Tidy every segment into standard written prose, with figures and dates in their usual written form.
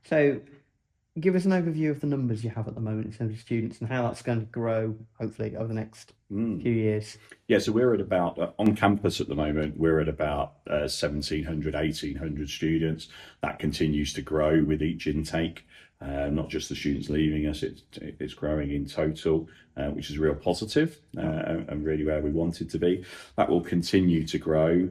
So give us an overview of the numbers you have at the moment in terms of students and how that's going to grow, hopefully, over the next few years. Yeah, so we're at about, on campus at the moment, we're at about 1,700, 1,800 students. That continues to grow with each intake, not just the students leaving us, it's growing in total, which is a real positive and really where we want it to be. That will continue to grow.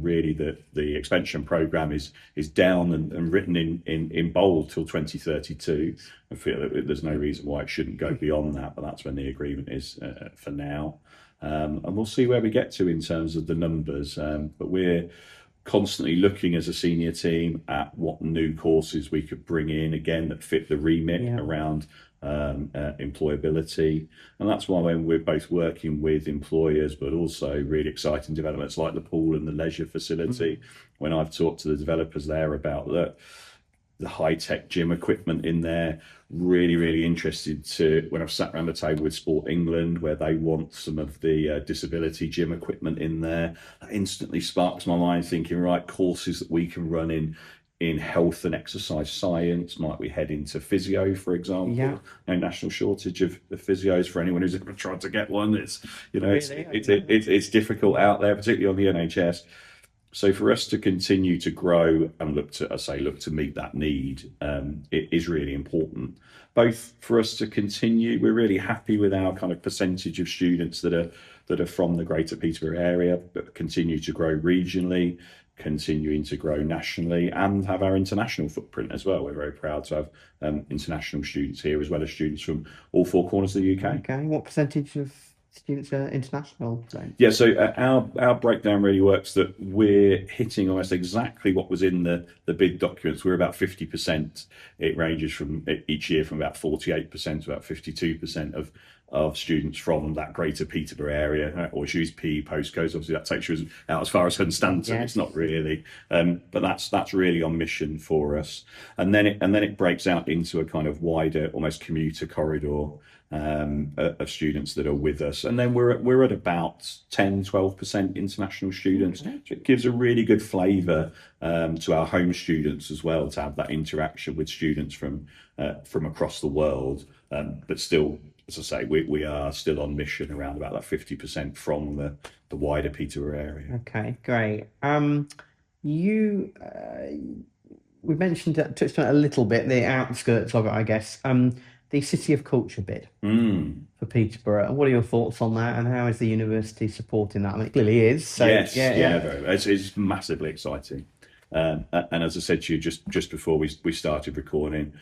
Really, the expansion programme is down and written in bold till 2032. I feel that there's no reason why it shouldn't go beyond that, but that's when the agreement is for now. And we'll see where we get to in terms of the numbers. But we're constantly looking as a senior team at what new courses we could bring in, again, that fit the remit around employability. And that's why when we're both working with employers, but also really exciting developments like the pool and the leisure facility, when I've talked to the developers there about the high-tech gym equipment in there, really interested to, when I've sat around the table with Sport England, where they want some of the disability gym equipment in there, that instantly sparks my mind thinking, right, courses that we can run in health and exercise science. Might we head into physio, for example? Yeah. No national shortage of physios for anyone who's ever tried to get one. It's, you know, Really? it's difficult out there, particularly on the NHS. So for us to continue to grow and look to meet that need, it is really important. Both for us to continue, we're really happy with our kind of percentage of students that are from the Greater Peterborough area, but continue to grow regionally, continuing to grow nationally, and have our international footprint as well. We're very proud to have international students here, as well as students from all four corners of the UK. Okay. What percentage of students are international then? Yeah, so our breakdown really works that we're hitting almost exactly what was in the bid documents. We're about 50%. It ranges from each year from about 48% to about 52% of students from that Greater Peterborough area. Always use PE postcodes. Obviously, that takes you out as far as Hunstanton. Yes. It's not really, but that's really on mission for us. And then it breaks out into a kind of wider, almost commuter corridor of students that are with us. And then we're at about 10-12% international students. So it gives a really good flavour to our home students as well, to have that interaction with students from across the world. But still, as I say, we are still on mission around about that 50% from the wider Peterborough area. Okay, great. You we mentioned touched on it a little bit, the outskirts of it, I guess. The City of Culture bid for Peterborough. What are your thoughts on that, and how is the university supporting that? I mean, it clearly is. So, yes, very much. It's massively exciting. And as I said to you just before we started recording,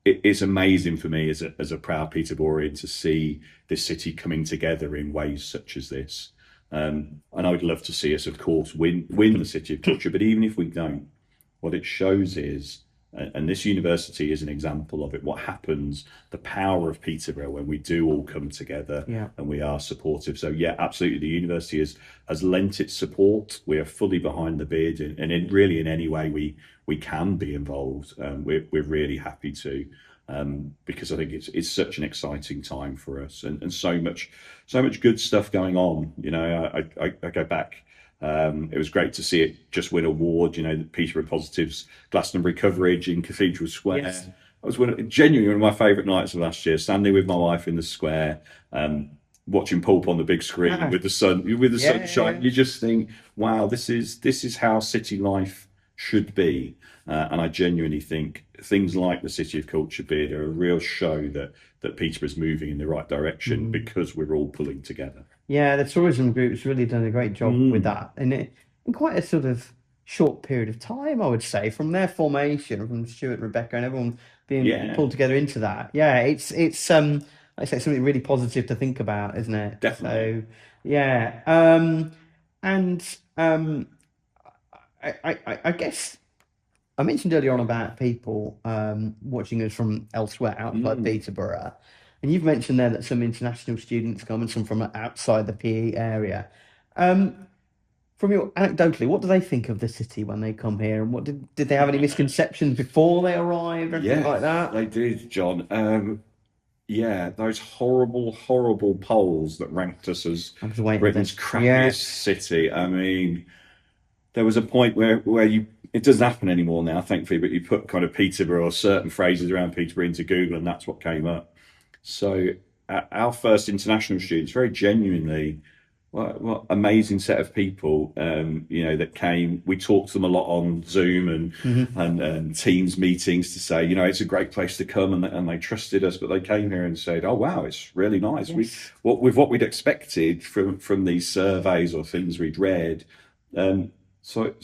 it's amazing for me as a proud Peterboroughian to see this city coming together in ways such as this. And I would love to see us, of course, win the City of Culture. But even if we don't, what it shows is, and this university is an example of it, what happens, the power of Peterborough when we do all come together and we are supportive. So yeah, absolutely, the university has lent its support. We are fully behind the bid, and in any way we can be involved. We're really happy to, because I think it's such an exciting time for us, and so much good stuff going on. You know, I go back. It was great to see it just win award. You know, the Peterborough Positives Glastonbury coverage in Cathedral Square. Yes. It was genuinely one of my favourite nights of last year. Standing with my wife in the square, watching Pulp on the big screen with the sunshine. You just think, wow, this is how city life should be. And I genuinely think things like the City of Culture bid are a real show that Peterborough's moving in the right direction because we're all pulling together. Yeah, the tourism group's really done a great job with that, and in quite a sort of short period of time, I would say, from their formation, from Stuart, Rebecca, and everyone being pulled together into that. Yeah, it's like I say, something really positive to think about, isn't it? Definitely. So, yeah, and I guess I mentioned earlier on about people watching us from elsewhere outside Peterborough. And you've mentioned there that some international students come and some from outside the PE area. From your anecdotally, what do they think of the city when they come here? And what did they have any misconceptions before they arrived or anything like that? They did, John. Yeah, those horrible polls that ranked us as Britain's crappiest city. I mean, there was a point where you it doesn't happen anymore now, thankfully, but you put kind of Peterborough or certain phrases around Peterborough into Google, and that's what came up. So our first international students, very genuinely, what amazing set of people, that came. We talked to them a lot on Zoom and Teams meetings to say, it's a great place to come, and they trusted us. But they came here and said, "Oh wow, it's really nice." Yes. With what we'd expected from these surveys or things we'd read. So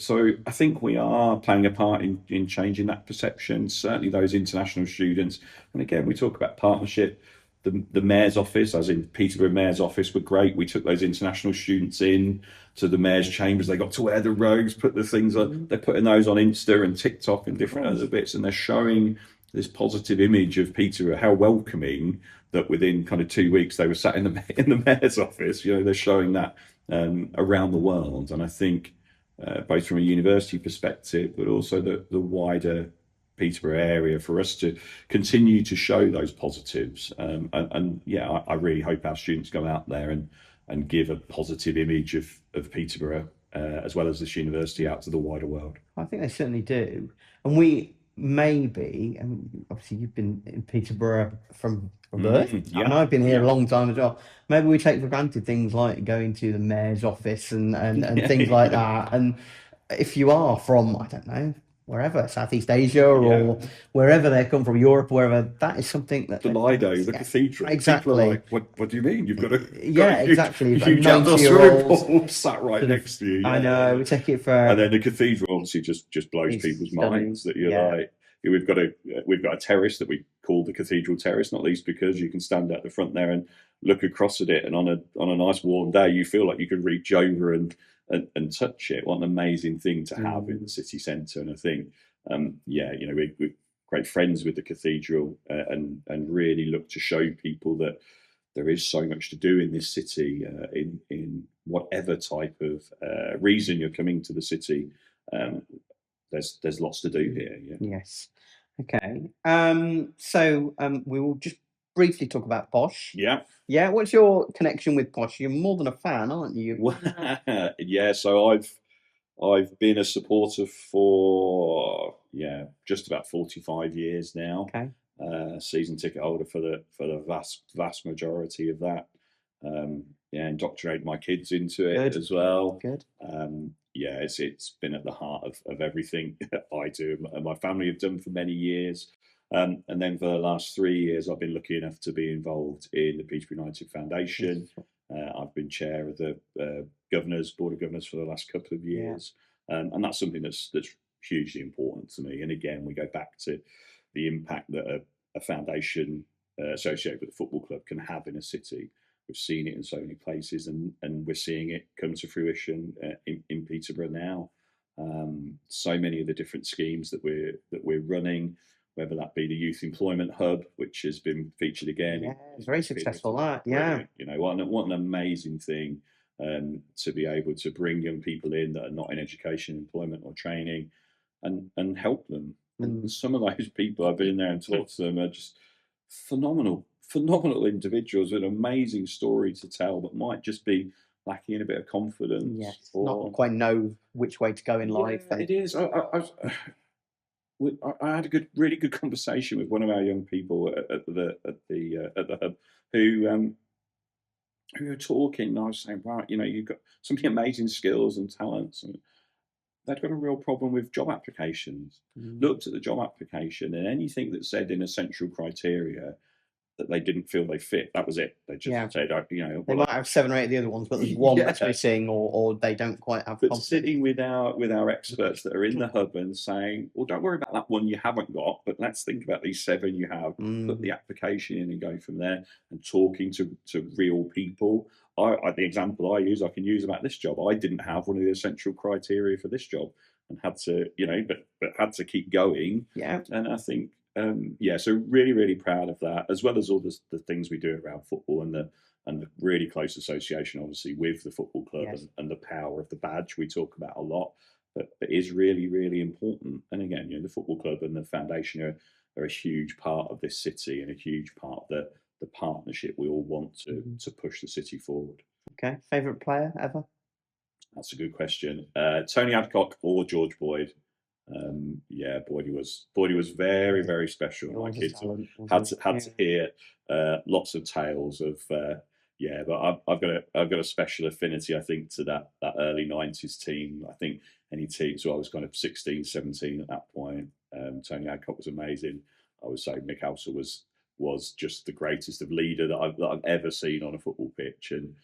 I think we are playing a part in changing that perception. Certainly, those international students, and again, we talk about partnership. The mayor's office, as in Peterborough Mayor's office, were great. We took those international students in to the mayor's chambers. They got to wear the robes, put the things on. They're putting those on Insta and TikTok and different other bits, and they're showing this positive image of Peterborough, how welcoming that within kind of 2 weeks they were sat in the mayor's office. They're showing that around the world, and I think both from a university perspective, but also the wider Peterborough area, for us to continue to show those positives. I really hope our students go out there and give a positive image of Peterborough, as well as this university, out to the wider world. I think they certainly do. And we maybe, and obviously you've been in Peterborough from birth, and I've been here a long time as well. Maybe we take for granted things like going to the mayor's office and things like that. And if you are from, I don't know, wherever, Southeast Asia or wherever they come from, Europe, wherever, that is something that the Lido, the cathedral. Exactly. People are like, what do you mean? You've got a exactly. Huge outdoor swimming pool sat right next to you. I know. We take it for. And then the cathedral obviously just blows people's minds. That you're like, we've got a terrace that we call the Cathedral Terrace, not least because you can stand at the front there and look across at it, and on a nice warm day, you feel like you could reach over and touch it. What an amazing thing to have in the city centre. And I think, we're great friends with the cathedral, and really look to show people that there is so much to do in this city, in whatever type of reason you're coming to the city. There's lots to do here. Yeah. Yes. Okay. So we will just briefly talk about Posh. Yeah. Yeah. What's your connection with Posh? You're more than a fan, aren't you? Yeah. So I've been a supporter for just about 45 years now. Okay. Season ticket holder for the vast majority of that. Indoctrinated my kids into it as well. Good. It's been at the heart of everything I do and my family have done for many years. And then for the last 3 years, I've been lucky enough to be involved in the Peterborough United Foundation. I've been chair of the board of governors for the last couple of years, and that's something that's hugely important to me. And again, we go back to the impact that a foundation associated with a football club can have in a city. We've seen it in so many places, and we're seeing it come to fruition in Peterborough now. So many of the different schemes that we're running, whether that be the Youth Employment Hub, which has been featured again. Yeah, it's very successful. What an amazing thing to be able to bring young people in that are not in education, employment, or training, and help them. And some of those people, I've been there and talked to them, are just phenomenal individuals with an amazing story to tell, but might just be lacking in a bit of confidence. Yes, not quite know which way to go in life. It is. I had a really good conversation with one of our young people at the hub who were talking, and I was saying, right, you've got so many amazing skills and talents, and they'd got a real problem with job applications. Looked at the job application, and anything that said in essential criteria that they didn't feel they fit, that was it. They just said, they might have 7 or 8 of the other ones, but there's one that's missing, or they don't quite have. But sitting with our experts that are in the hub and saying, well, don't worry about that one you haven't got, but let's think about these 7 you have. Put the application in and go from there, and talking to real people. The example I use, I can use about this job. I didn't have one of the essential criteria for this job, and had to, but had to keep going. Yeah. And I think, so really, really proud of that, as well as all the things we do around football, and the really close association, obviously, with the football club, and the power of the badge we talk about a lot, but is really, really important. And again, the football club and the foundation are a huge part of this city, and a huge part of the partnership we all want to push the city forward. Okay, favourite player ever? That's a good question. Tony Adcock or George Boyd. Yeah, Boydie was very, very special. It My was a kids talent, had wasn't to it? had to hear lots of tales of yeah, but I've got a special affinity, I think, to that early 90s team. I think any team, so I was kind of 16, 17 at that point. Tony Adcock was amazing. I would say Mick Houser was just the greatest of leader that I've ever seen on a football pitch. And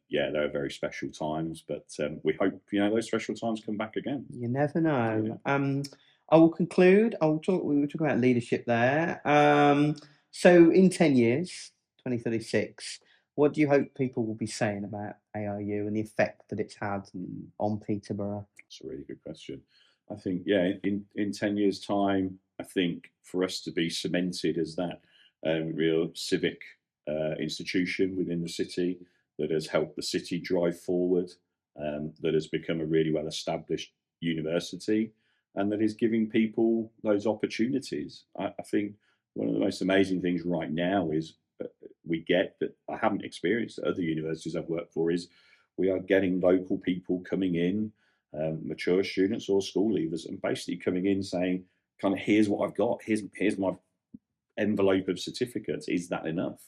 yeah, they were very special times, but we hope, you know, those special times come back again. You never know. Yeah. I will conclude. We were talking about leadership there. So in 10 years, 2036, what do you hope people will be saying about ARU and the effect that it's had on Peterborough? That's a really good question. I think, yeah, in 10 years' time, I think for us to be cemented as that real civic institution within the city that has helped the city drive forward, that has become a really well established university, and that is giving people those opportunities. I think one of the most amazing things right now is we get that I haven't experienced at other universities I've worked for is we are getting local people coming in, mature students or school leavers, and basically coming in saying, kind of, here's what I've got, here's my envelope of certificates. Is that enough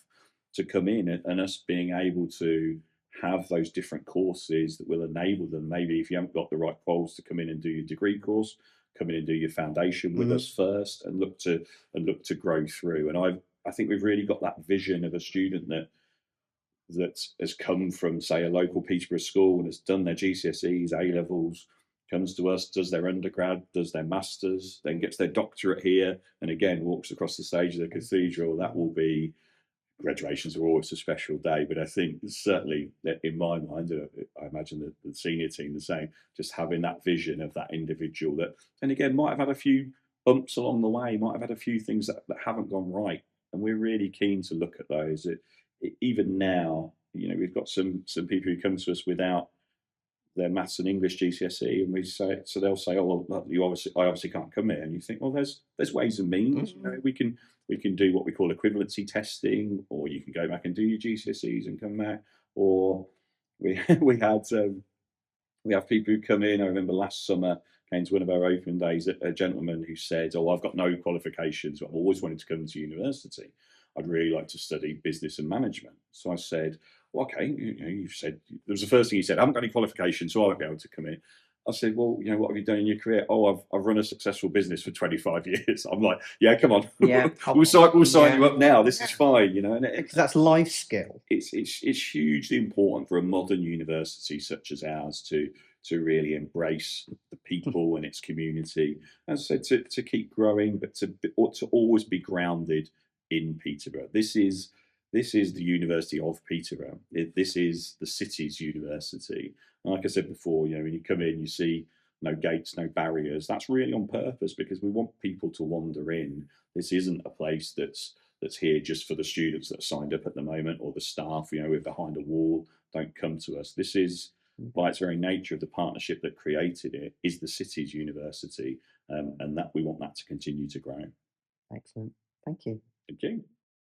to come in, and us being able to have those different courses that will enable them, maybe if you haven't got the right quals, to come in and do your degree course, come in and do your foundation with us first, and look to grow through. And I think we've really got that vision of a student that has come from, say, a local Peterborough school and has done their GCSEs, A levels, comes to us, does their undergrad, does their masters, then gets their doctorate here, and again walks across the stage of the cathedral. That will be, graduations are always a special day, but I think certainly in my mind, I imagine that the senior team the same, just having that vision of that individual that, and again, might have had a few bumps along the way, might have had a few things that haven't gone right, and we're really keen to look at those. Even now, you know, we've got some people who come to us without their maths and English GCSE, and we say, so they'll say, "Oh, well, I obviously can't come here." And you think, well, there's ways and means. You know, we can do what we call equivalency testing, or you can go back and do your GCSEs and come back, or we we have people who come in. I remember last summer came to one of our open days, a gentleman who said, "Oh, I've got no qualifications, but I've always wanted to come to university. I'd really like to study business and management." So I said, well, okay, you know, you've said, there was the first thing he said, "I haven't got any qualifications, so I won't be able to come in." I said, well, you know, what have you done in your career? "Oh, I've run a successful business for 25 years. I'm like, yeah, come on. Yeah, we'll sign you up now. This is fine, you know. And because that's life skill. It's hugely important for a modern university such as ours to really embrace the people and its community. As I said, to keep growing, but to always be grounded in Peterborough. This is the University of Peterborough. This is the city's university. And like I said before, you know, when you come in, you see no gates, no barriers. That's really on purpose because we want people to wander in. This isn't a place that's here just for the students that are signed up at the moment, or the staff, you know, we're behind a wall, don't come to us. This is, by its very nature of the partnership that created it, is the city's university, and that we want that to continue to grow. Excellent. Thank you. Thank you.